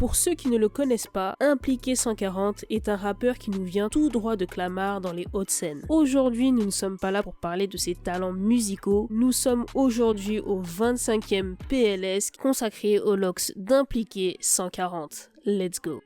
Pour ceux qui ne le connaissent pas, Impliqué 140 est un rappeur qui nous vient tout droit de Clamart dans les Hauts-de-Seine. Aujourd'hui, nous ne sommes pas là pour parler de ses talents musicaux, nous sommes aujourd'hui au 25e PLS consacré aux locks d'Impliqué 140. Let's go!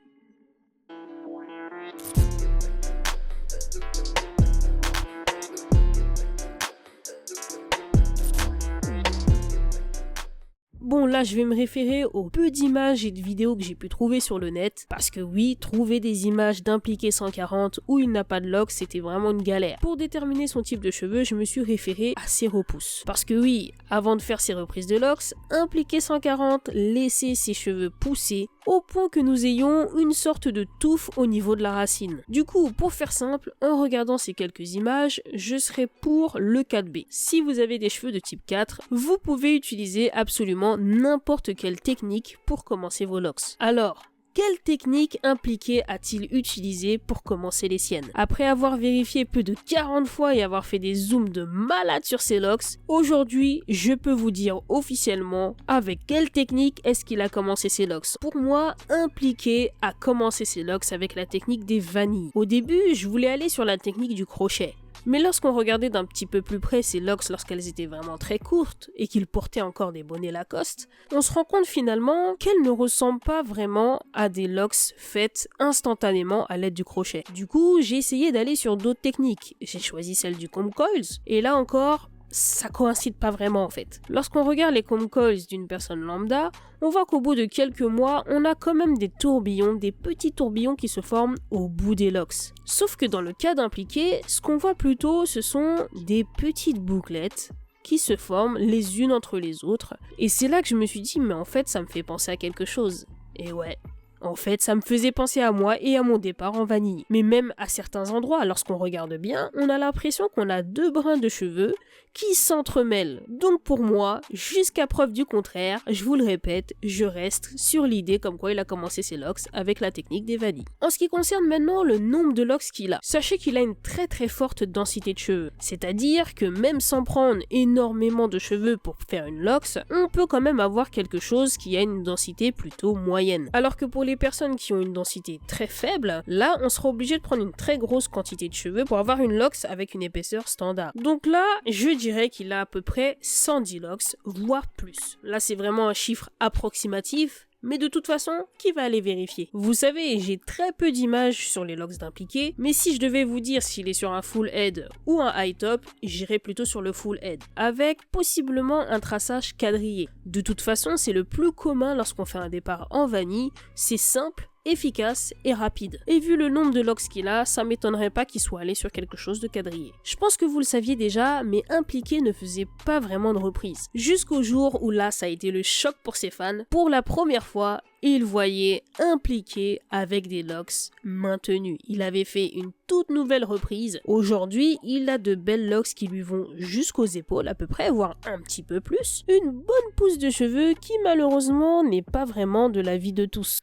Bon, là, je vais me référer au peu d'images et de vidéos que j'ai pu trouver sur le net, parce que oui, trouver des images d'Impliqué 140 où il n'a pas de locks, c'était vraiment une galère. Pour déterminer son type de cheveux, je me suis référé à ses repousses. Parce que oui, avant de faire ses reprises de locks, Impliqué 140 laissait ses cheveux pousser au point que nous ayons une sorte de touffe au niveau de la racine. Du coup, pour faire simple, en regardant ces quelques images, je serai pour le 4B. Si vous avez des cheveux de type 4, vous pouvez utiliser absolument n'importe quelle technique pour commencer vos locks. Alors, quelle technique Impliqué a-t-il utilisé pour commencer les siennes? Après avoir vérifié plus de 40 fois et avoir fait des zooms de malade sur ses locks, aujourd'hui, je peux vous dire officiellement avec quelle technique est-ce qu'il a commencé ses locks. Pour moi, Impliqué a commencé ses locks avec la technique des vanilles. Au début, je voulais aller sur la technique du crochet. Mais lorsqu'on regardait d'un petit peu plus près ses locks lorsqu'elles étaient vraiment très courtes et qu'il portait encore des bonnets Lacoste, on se rend compte finalement qu'elles ne ressemblent pas vraiment à des locks faites instantanément à l'aide du crochet. Du coup, j'ai essayé d'aller sur d'autres techniques. J'ai choisi celle du comb coils et là encore, ça coïncide pas vraiment en fait. Lorsqu'on regarde les comb coils d'une personne lambda, on voit qu'au bout de quelques mois, on a quand même des tourbillons, des petits tourbillons qui se forment au bout des locks. Sauf que dans le cas d'Impliqué, ce qu'on voit plutôt, ce sont des petites bouclettes qui se forment les unes entre les autres. Et c'est là que je me suis dit, mais en fait, ça me fait penser à quelque chose. Et ouais. En fait, ça me faisait penser à moi et à mon départ en vanille. Mais même à certains endroits, lorsqu'on regarde bien, on a l'impression qu'on a deux brins de cheveux qui s'entremêlent. Donc pour moi, jusqu'à preuve du contraire, je vous le répète, je reste sur l'idée comme quoi il a commencé ses locks avec la technique des vanilles. En ce qui concerne maintenant le nombre de locks qu'il a, sachez qu'il a une très très forte densité de cheveux. C'est-à-dire que même sans prendre énormément de cheveux pour faire une locks, on peut quand même avoir quelque chose qui a une densité plutôt moyenne. Alors que pour les personnes qui ont une densité très faible, là on sera obligé de prendre une très grosse quantité de cheveux pour avoir une locks avec une épaisseur standard. Donc là, je dirais qu'il a à peu près 110 locks, voire plus. Là c'est vraiment un chiffre approximatif, mais de toute façon, qui va aller vérifier? Vous savez, j'ai très peu d'images sur les locks d'Impliqué, mais si je devais vous dire s'il est sur un full head ou un high top, j'irais plutôt sur le full head, avec possiblement un traçage quadrillé. De toute façon, c'est le plus commun lorsqu'on fait un départ en vanille, c'est simple, efficace et rapide. Et vu le nombre de locks qu'il a, ça m'étonnerait pas qu'il soit allé sur quelque chose de quadrillé. Je pense que vous le saviez déjà, mais Impliqué ne faisait pas vraiment de reprise. Jusqu'au jour où là, ça a été le choc pour ses fans. Pour la première fois, il voyait Impliqué avec des locks maintenus. Il avait fait une toute nouvelle reprise. Aujourd'hui, il a de belles locks qui lui vont jusqu'aux épaules à peu près, voire un petit peu plus. Une bonne pousse de cheveux qui malheureusement n'est pas vraiment de la vie de tous.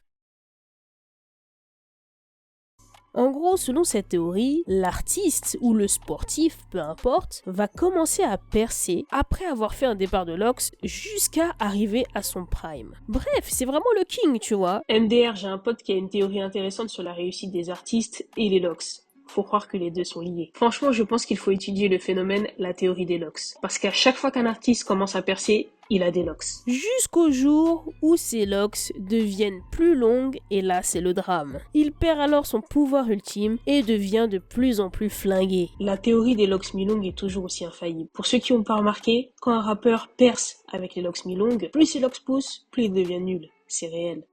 En gros, selon cette théorie, l'artiste ou le sportif, peu importe, va commencer à percer après avoir fait un départ de locks jusqu'à arriver à son prime. Bref, c'est vraiment le king, tu vois. MDR, j'ai un pote qui a une théorie intéressante sur la réussite des artistes et les locks. Faut croire que les deux sont liés. Franchement, je pense qu'il faut étudier le phénomène, la théorie des locks. Parce qu'à chaque fois qu'un artiste commence à percer, il a des locks. Jusqu'au jour où ses locks deviennent plus longues et là c'est le drame. Il perd alors son pouvoir ultime et devient de plus en plus flingué. La théorie des locks mi-longues est toujours aussi infaillible. Pour ceux qui n'ont pas remarqué, quand un rappeur perce avec les locks mi-longues, plus ses locks poussent, plus il devient nul. C'est réel.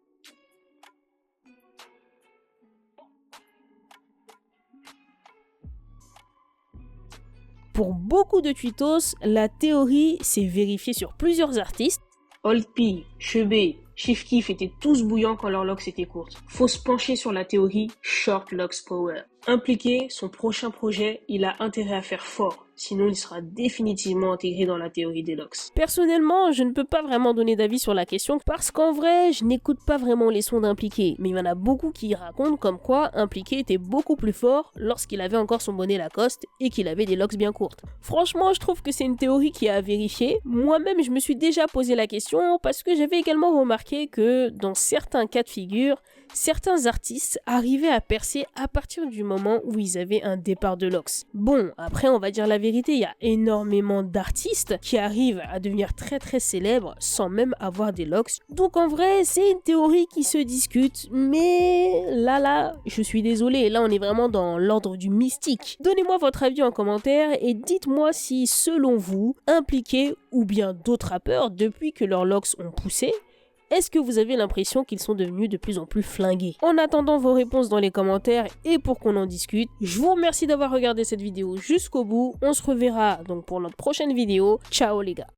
Pour beaucoup de tweetos, la théorie s'est vérifiée sur plusieurs artistes. Old P, Chebé, Chief Keef étaient tous bouillants quand leurs locks étaient courtes. Faut se pencher sur la théorie Short Locks Power. Impliqué, son prochain projet, il a intérêt à faire fort. sinon il sera définitivement intégré dans la théorie des locks. Personnellement, je ne peux pas vraiment donner d'avis sur la question parce qu'en vrai, je n'écoute pas vraiment les sons d'Impliqué, mais il y en a beaucoup qui racontent comme quoi Impliqué était beaucoup plus fort lorsqu'il avait encore son bonnet Lacoste et qu'il avait des locks bien courtes. Franchement, je trouve que c'est une théorie qui est à vérifier. Moi-même, je me suis déjà posé la question parce que j'avais également remarqué que dans certains cas de figure, certains artistes arrivaient à percer à partir du moment où ils avaient un départ de locks. Bon, après on va dire la vérité, il y a énormément d'artistes qui arrivent à devenir très célèbres sans même avoir des locks. Donc en vrai, c'est une théorie qui se discute, mais là, je suis désolé, là on est vraiment dans l'ordre du mystique. Donnez-moi votre avis en commentaire et dites-moi si, selon vous, Impliqué ou bien d'autres rappeurs, depuis que leurs locks ont poussé, est-ce que vous avez l'impression qu'ils sont devenus de plus en plus flingués? En attendant vos réponses dans les commentaires et pour qu'on en discute, je vous remercie d'avoir regardé cette vidéo jusqu'au bout. On se reverra donc pour notre prochaine vidéo. Ciao les gars!